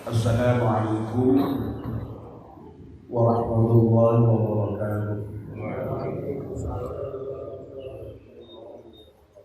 Assalamualaikum warahmatullahi wabarakatuh.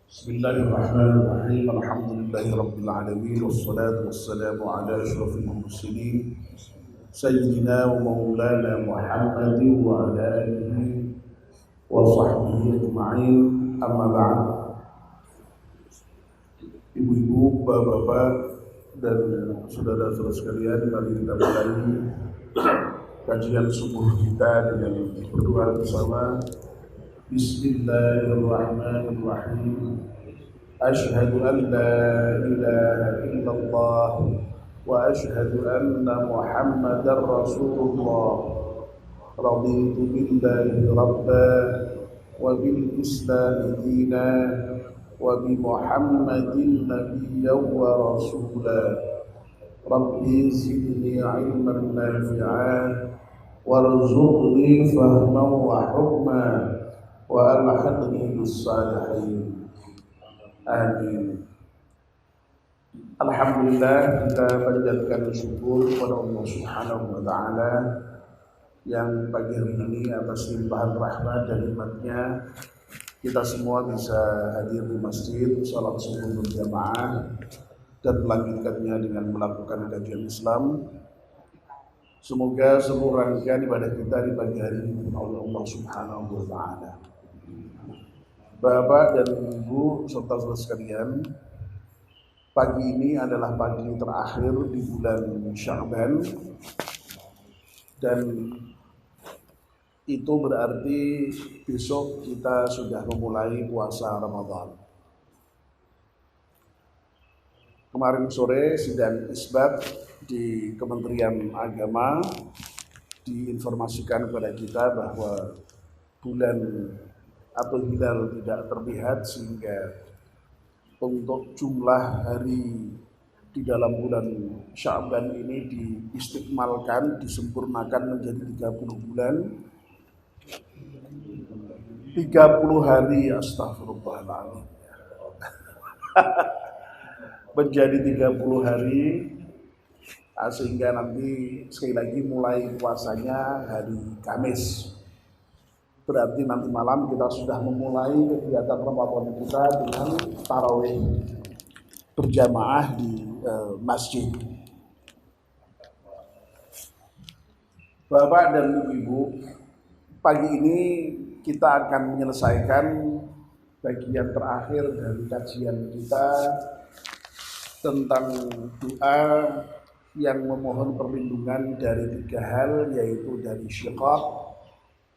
Bismillahirrahmanirrahim. Alhamdulillahirabbil alamin wassalatu wassalamu ala asyrofil mursalin sayyidina wa maulana Muhammadin wa ala alihi wa sahbihi ajma'in. Amma ba'd. Ibu-ibu, bapak-bapak, dan saudara-saudara sekalian, mari kita mulai kajian subuh kita dengan berdoa bersama. Bismillahirrahmanirrahim. Asyhadu an la ilaha illallah wa asyhadu anna Muhammadar Rasulullah. Raditu billahi rabba wa bil Islam dina wa bi Muhammadin nabiyyan wa rasula. Rabbi zidni ilman nafi'an warzuqni fahman wa hukma wa alhaqni bis salihin. Amin. Alhamdulillah, kita panjatkan syukur kepada Allah Subhanahu wa taala yang pagi hari ini atas limpahan rahmat dan nikmatnya kita semua bisa hadir di masjid salat subuh berjamaah dan melanjutkannya dengan melakukan kajian Islam. Semoga seluruh rangkaian ibadah kita di pagi hari ini oleh Allah Subhanahu wa taala. Bapak dan Ibu serta saudara sekalian, pagi ini adalah pagi terakhir di bulan Sya'ban, dan itu berarti besok kita sudah memulai puasa Ramadan. Kemarin sore sidang isbat di Kementerian Agama diinformasikan kepada kita bahwa bulan atau hilal tidak terlihat, sehingga untuk jumlah hari di dalam bulan Sya'ban ini diistiqmalkan, disempurnakan menjadi 30 bulan. 30 hari, astagfirullahaladzim, menjadi 30 hari, sehingga nanti sekali lagi mulai puasanya hari Kamis. Berarti nanti malam kita sudah memulai kegiatan Ramadan kita dengan tarawih berjamaah di masjid. Bapak dan Ibu, pagi ini kita akan menyelesaikan bagian terakhir dari kajian kita tentang doa yang memohon perlindungan dari 3 hal, yaitu dari syiqaq,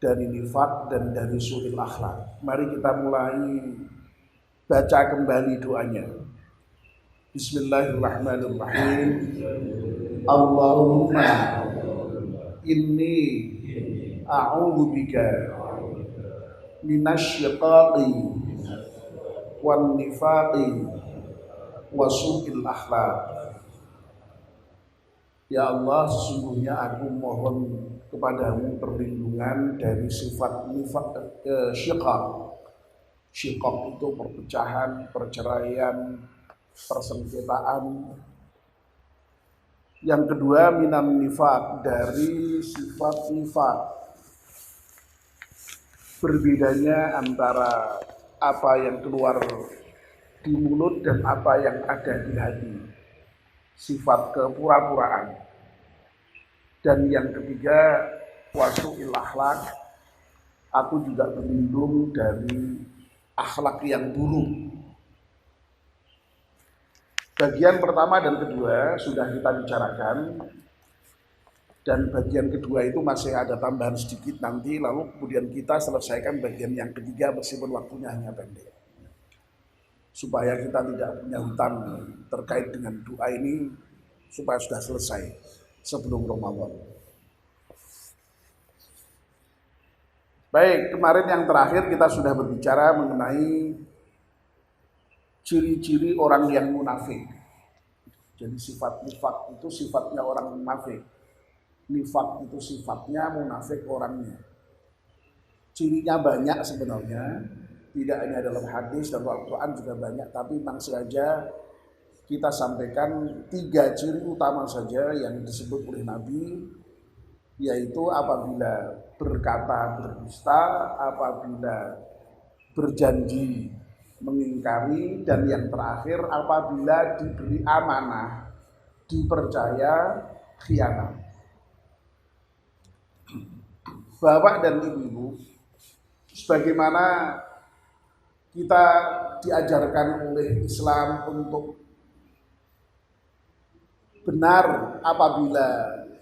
dari nifaq, dan dari su'il akhlak. Mari kita mulai baca kembali doanya. Bismillahirrahmanirrahim. Allahumma inni a'udzubika minasyiqaqi wan nifaqi wa su'il akhlak. Ya Allah, sesungguhnya aku mohon kepadamu perlindungan dari sifat nifaq, syiqaq. Syiqaq itu perpecahan, perceraian, persengketaan. Yang kedua, minan nifaq, dari sifat nifaq. Berbedanya antara apa yang keluar di mulut dan apa yang ada di hati, sifat kepura-puraan. Dan yang ketiga, wasu'il akhlak, aku juga berlindung dari akhlak yang buruk. Bagian pertama dan kedua sudah kita bicarakan, dan bagian kedua itu masih ada tambahan sedikit nanti, lalu kemudian kita selesaikan bagian yang ketiga meskipun waktunya hanya pendek, supaya kita tidak punya hutang terkait dengan doa ini, supaya sudah selesai sebelum Ramadan. Baik, kemarin yang terakhir kita sudah berbicara mengenai ciri-ciri orang yang munafik. Jadi sifat nifaq itu sifatnya orang munafik. Nifaq itu sifatnya, munafik orangnya. Cirinya banyak sebenarnya, tidak hanya dalam hadis dan Al-Quran juga banyak, tapi memang sengaja kita sampaikan 3 ciri utama saja yang disebut oleh Nabi, yaitu apabila berkata berdusta, apabila berjanji mengingkari, dan yang terakhir apabila diberi amanah, dipercaya, khianat. Bapak dan Ibu, sebagaimana kita diajarkan oleh Islam untuk benar apabila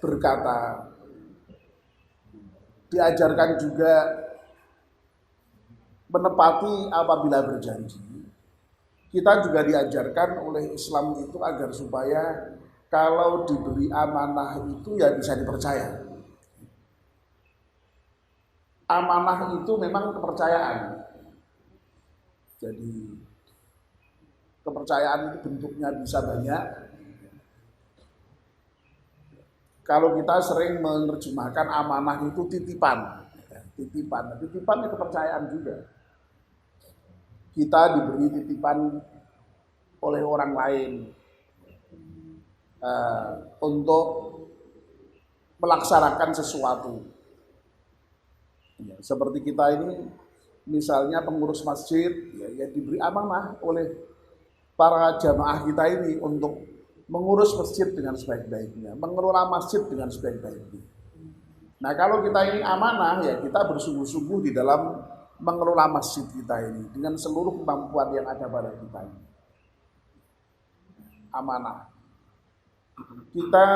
berkata, diajarkan juga menepati apabila berjanji. Kita juga diajarkan oleh Islam itu agar supaya kalau diberi amanah itu ya bisa dipercaya. Amanah itu memang kepercayaan. Jadi kepercayaan itu bentuknya bisa banyak. Kalau kita sering menerjemahkan amanah itu titipan. Titipan itu kepercayaan juga. Kita diberi titipan oleh orang lain untuk melaksanakan sesuatu. Ya, seperti kita ini misalnya pengurus masjid, ya diberi amanah oleh para jamaah kita ini untuk mengurus masjid dengan sebaik-baiknya, mengelola masjid dengan sebaik-baiknya. Nah, kalau kita ini amanah, ya kita bersungguh-sungguh di dalam mengelola masjid kita ini dengan seluruh kemampuan yang ada pada kita ini. Amanah. Kita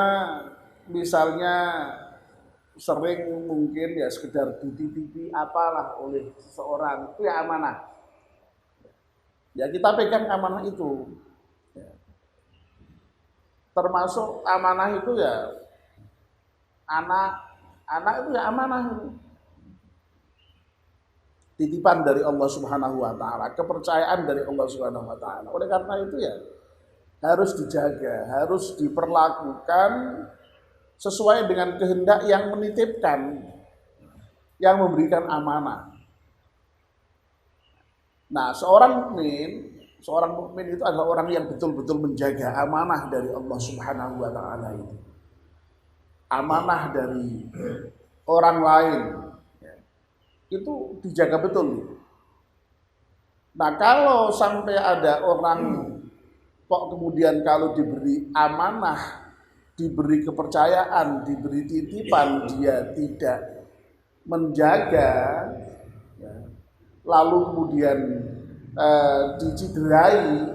misalnya sering mungkin ya sekedar dititipi apalah oleh seseorang, itu ya amanah. Ya kita pegang amanah itu. Ya. Termasuk amanah itu ya anak itu ya amanah itu. Titipan dari Allah Subhanahu wa taala, kepercayaan dari Allah Subhanahu wa taala. Oleh karena itu ya harus dijaga, harus diperlakukan sesuai dengan kehendak yang menitipkan, yang memberikan amanah. Nah, seorang mukmin itu adalah orang yang betul-betul menjaga amanah dari Allah Subhanahu wa taala itu. Amanah dari orang lain itu dijaga betul. Nah, kalau sampai ada orang kok kemudian kalau diberi amanah, diberi kepercayaan, diberi titipan, dia tidak menjaga, ya, lalu kemudian diciderai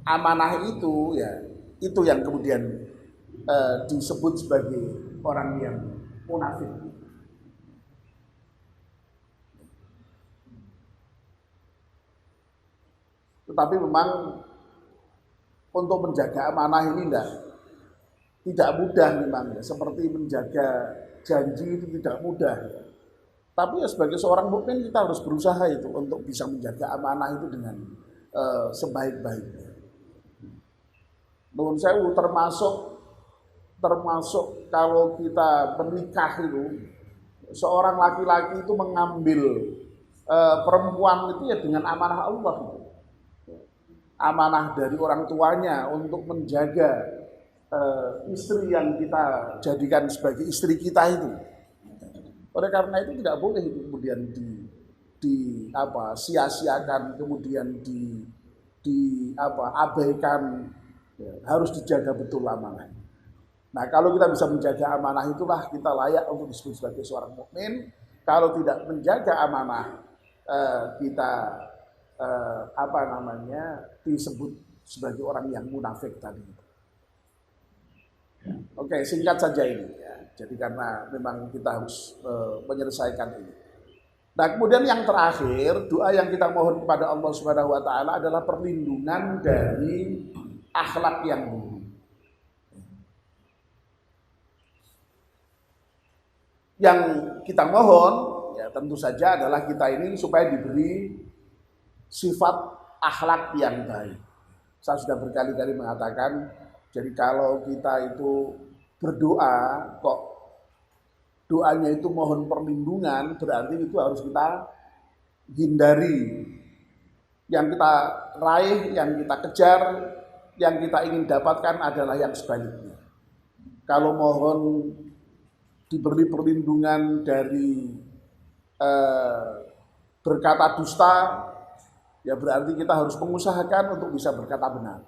amanah itu, ya itu yang kemudian disebut sebagai orang yang munafik. Tetapi memang untuk menjaga amanah ini tidak mudah memang ya. Seperti menjaga janji itu tidak mudah ya. Tapi ya sebagai seorang mukmin kita harus berusaha itu untuk bisa menjaga amanah itu dengan sebaik-baiknya. Menurut saya termasuk kalau kita menikah itu, seorang laki-laki itu mengambil perempuan itu ya dengan amanah Allah. Amanah dari orang tuanya untuk menjaga istri yang kita jadikan sebagai istri kita itu. Oleh karena itu tidak boleh itu kemudian sia-siakan, kemudian abaikan, ya, harus dijaga betul amanah. Nah, kalau kita bisa menjaga amanah itulah kita layak untuk disebut sebagai seorang mukmin. Kalau tidak menjaga amanah, kita disebut sebagai orang yang munafik tadi. Oke, singkat saja ini ya. Jadi karena memang kita harus menyelesaikan ini. Nah, kemudian yang terakhir, doa yang kita mohon kepada Allah Subhanahu wa taala adalah perlindungan dari akhlak yang buruk. Yang kita mohon ya tentu saja adalah kita ini supaya diberi sifat akhlak yang baik. Saya sudah berkali-kali mengatakan, jadi kalau kita itu berdoa, kok doanya itu mohon perlindungan, berarti itu harus kita hindari. Yang kita raih, yang kita kejar, yang kita ingin dapatkan adalah yang sebaliknya. Kalau mohon diberi perlindungan dari berkata dusta, ya berarti kita harus mengusahakan untuk bisa berkata benar.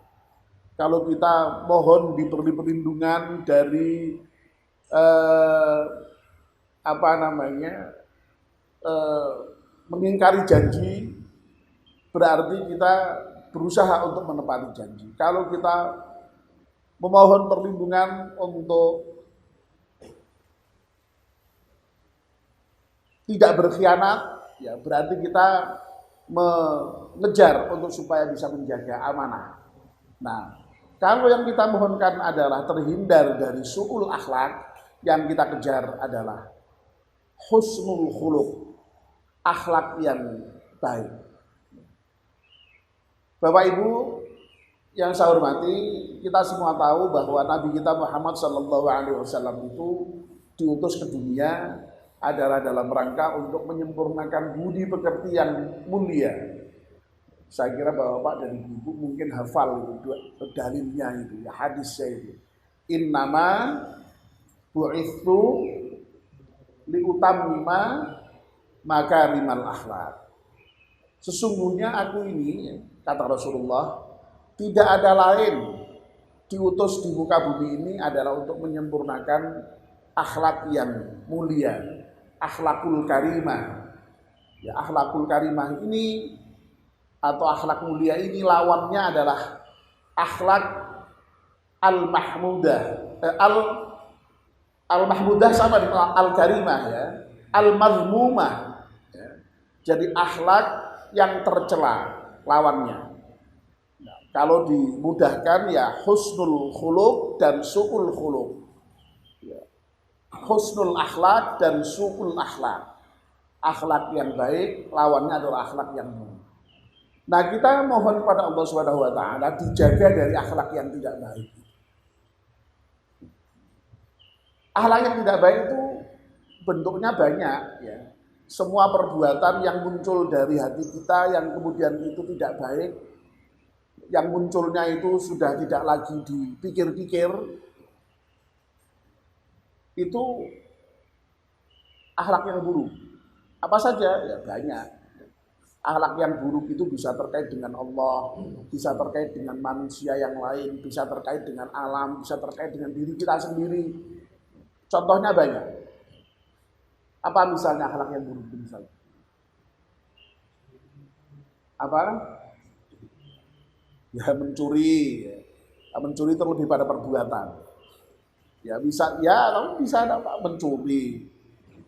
Kalau kita mohon diberi perlindungan dari mengingkari janji, berarti kita berusaha untuk menepati janji. Kalau kita memohon perlindungan untuk tidak berkhianat, ya berarti kita mengejar untuk supaya bisa menjaga amanah. Nah, kalau yang kita mohonkan adalah terhindar dari su'ul akhlak, yang kita kejar adalah husnul khuluq, akhlak yang baik. Bapak Ibu yang saya hormati, kita semua tahu bahwa Nabi kita Muhammad SAW itu diutus ke dunia adalah dalam rangka untuk menyempurnakan budi pekerti yang mulia. Saya kira Bapak dan Ibu mungkin hafal itu dalilnya itu, ya, hadisnya itu. Innama bu'ithu liutammima makarimal akhlak. Sesungguhnya aku ini, kata Rasulullah, tidak ada lain diutus di muka bumi ini adalah untuk menyempurnakan akhlak yang mulia, akhlakul karimah. Ya, akhlakul karimah ini atau akhlak mulia ini lawannya adalah akhlak al-mahmudah. Al-mahmudah sama dengan al-karimah, ya. Al-mazmumah, ya. Jadi akhlak yang tercela lawannya. Nah, kalau dimudahkan ya husnul khuluq dan su'ul khuluq. Ya. Husnul akhlak dan su'ul akhlak. Akhlak yang baik lawannya adalah akhlak yang buruk. Nah, kita mohon kepada Allah Subhanahu wa taala dijaga dari akhlak yang tidak baik. Akhlak yang tidak baik itu bentuknya banyak, ya. Semua perbuatan yang muncul dari hati kita yang kemudian itu tidak baik, yang munculnya itu sudah tidak lagi dipikir-pikir, itu akhlak yang buruk. Apa saja? Ya banyak. Akhlak yang buruk itu bisa terkait dengan Allah, bisa terkait dengan manusia yang lain, bisa terkait dengan alam, bisa terkait dengan diri kita sendiri. Contohnya banyak. Apa misalnya akhlak yang buruk misalnya? Apa? Ya mencuri. Ya, mencuri terlebih pada perbuatan. Ya bisa, ya kamu bisa apa? Mencuri.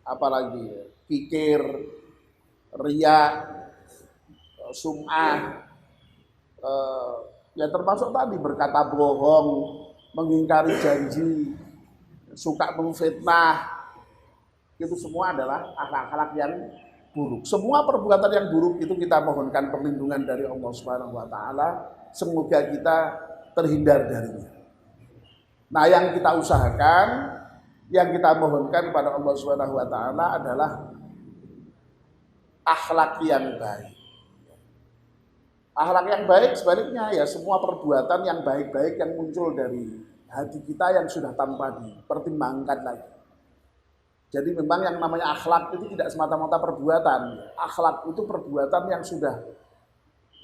Apalagi kikir, riya, sum'ah, ya termasuk tadi berkata bohong, mengingkari janji, suka memfitnah, itu semua adalah akhlak-akhlak yang buruk. Semua perbuatan yang buruk itu kita mohonkan perlindungan dari Allah Subhanahu wa taala, semoga kita terhindar darinya. Nah, yang kita usahakan, yang kita mohonkan kepada Allah Subhanahu wa taala adalah akhlak yang baik. Akhlak yang baik sebaliknya ya semua perbuatan yang baik-baik yang muncul dari hati kita yang sudah tanpa dipertimbangkan lagi. Jadi memang yang namanya akhlak itu tidak semata-mata perbuatan. Akhlak itu perbuatan yang sudah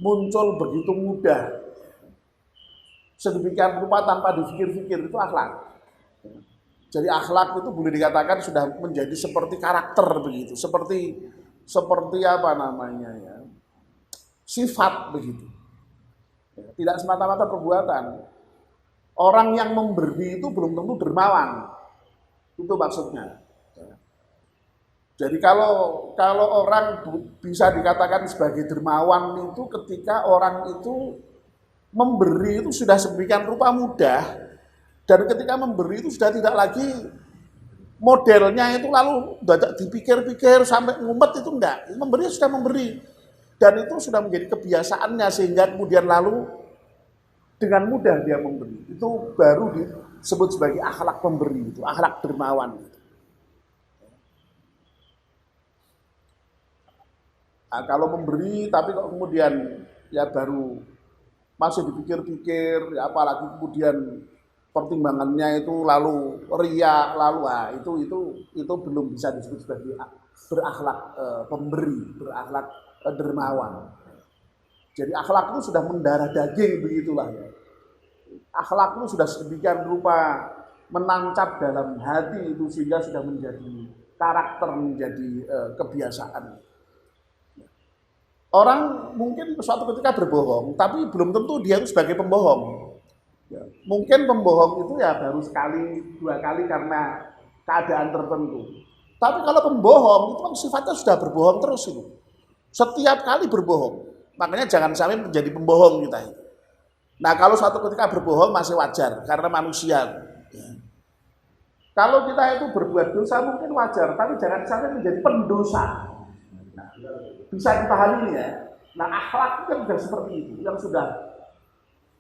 muncul begitu mudah, sedemikian rupa tanpa dipikir-pikir, itu akhlak. Jadi akhlak itu boleh dikatakan sudah menjadi seperti karakter begitu, seperti apa namanya ya, sifat begitu. Tidak semata-mata perbuatan. Orang yang memberi itu belum tentu dermawan. Itu maksudnya. Jadi kalau orang bisa dikatakan sebagai dermawan itu ketika orang itu memberi itu sudah sedemikian rupa mudah, dan ketika memberi itu sudah tidak lagi modelnya itu lalu dipikir-pikir sampai ngumpet, itu enggak. Memberi sudah memberi. Dan itu sudah menjadi kebiasaannya sehingga kemudian lalu dengan mudah dia memberi. Itu baru disebut sebagai akhlak pemberi, itu akhlak dermawan. Nah, kalau memberi tapi kok kemudian ya baru masih dipikir-pikir, ya apalagi kemudian pertimbangannya itu lalu riya, lalu itu belum bisa disebut sebagai berakhlak pemberi, berakhlak dermawan. Jadi akhlak itu sudah mendarah daging begitulah ya. Akhlak itu sudah sedemikian rupa menancap dalam hati itu sehingga sudah menjadi karakter, menjadi kebiasaan. Orang mungkin suatu ketika berbohong, tapi belum tentu dia itu sebagai pembohong. Ya, mungkin pembohong itu ya baru sekali, dua kali karena keadaan tertentu. Tapi kalau pembohong itu kan sifatnya sudah berbohong terus itu. Setiap kali berbohong. Makanya jangan sampai menjadi pembohong kita itu. Nah kalau suatu ketika berbohong masih wajar karena manusia. Ya. Kalau kita itu berbuat dosa mungkin wajar, tapi jangan sampai menjadi pendosa. Nah, bisa dipahami ya. Nah akhlak itu kan sudah seperti itu, yang sudah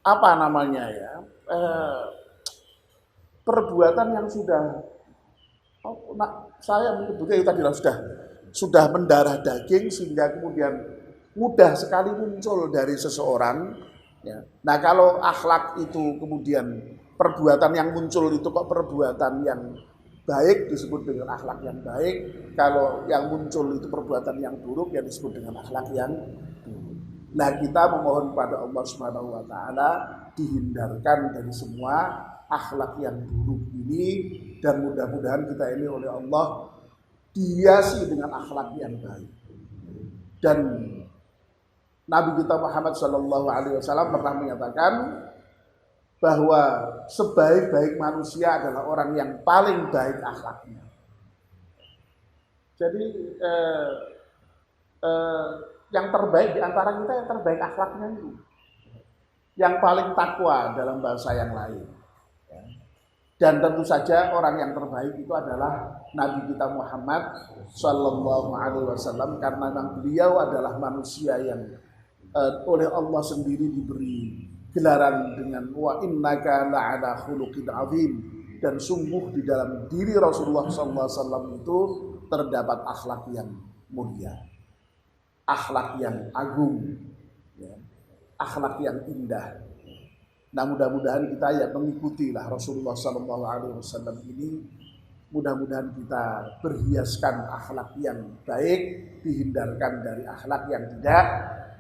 apa namanya ya, perbuatan yang sudah, saya menyebutnya itu tadi sudah mendarah daging sehingga kemudian mudah sekali muncul dari seseorang. Ya. Nah kalau akhlak itu kemudian perbuatan yang muncul itu kok perbuatan yang baik disebut dengan akhlak yang baik. Kalau yang muncul itu perbuatan yang buruk yang disebut dengan akhlak yang buruk. Nah kita memohon kepada Allah Subhanahu Wa Taala dihindarkan dari semua akhlak yang buruk ini dan mudah-mudahan kita ini oleh Allah dihiasi dengan akhlak yang baik. Dan Nabi kita Muhammad SAW pernah menyatakan bahwa sebaik-baik manusia adalah orang yang paling baik akhlaknya. Jadi yang terbaik di antara kita yang terbaik akhlaknya itu, yang paling takwa dalam bahasa yang lain. Dan tentu saja orang yang terbaik itu adalah Nabi kita Muhammad SAW karena beliau adalah manusia yang oleh Allah sendiri diberi gelaran dengan wa innaka la'ala khuluqin azim, dan sungguh di dalam diri Rasulullah SAW itu terdapat akhlak yang mulia, akhlak yang agung, ya, akhlak yang indah. Nah mudah-mudahan kita ya mengikutilah Rasulullah SAW ini, mudah-mudahan kita berhiaskan akhlak yang baik, dihindarkan dari akhlak yang tidak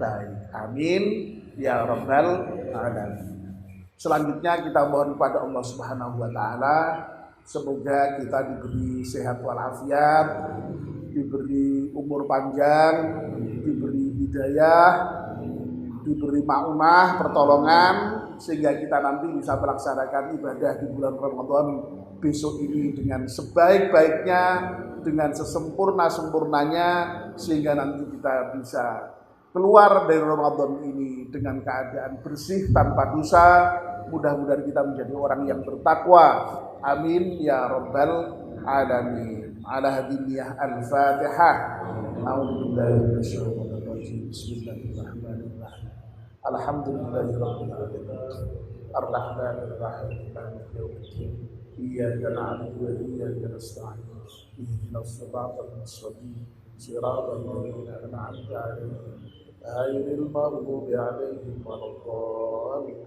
baik. Amin ya rabbal alamin. Selanjutnya kita mohon kepada Allah Subhanahu Wa Taala semoga kita diberi sehat walafiat, diberi umur panjang, diberi hidayah, diberi maunah, pertolongan, sehingga kita nanti bisa melaksanakan ibadah di bulan Ramadan besok ini dengan sebaik-baiknya, dengan sesempurna-sempurnanya, sehingga nanti kita bisa keluar dari Ramadan ini dengan keadaan bersih tanpa dosa. Mudah-mudahan kita menjadi orang yang bertakwa. Amin ya rabbal alamin. Ala hadiniyah al-Fatihah. A'udzubillahi minasyaitonir rajim. Bismillahirrahmanirrahim. Alhamdulillahirabbil alamin. Arrahmanir rahim. Maliki yaumiddin. Iyyaka na'budu wa iyyaka nasta'in. Ihdinas siratal mustaqim. Siratal ladzina an'amta 'alaihim ghairil maghdubi 'alaihim waladdallin.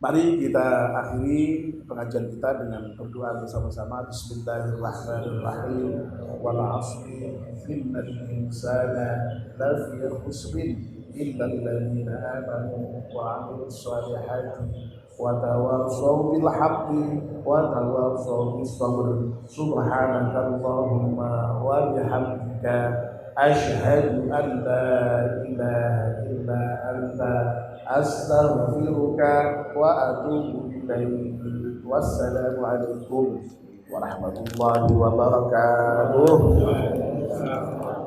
Mari kita akhiri pengajian kita dengan berdoa bersama-sama. Bismillahirrahmanirrahim. Wal 'ashri innal insana lafi khusrin illal ladzina amanu wa 'amilus shalihati wa tawassaw bil haqqi wa tawassaw bis sabr. Subhanakallahumma wa bihamdika asyhadu an la ilaha illa anta astaghfiruka wa atubu ilaik. Wassalamu alaikum warahmatullahi wabarakatuh.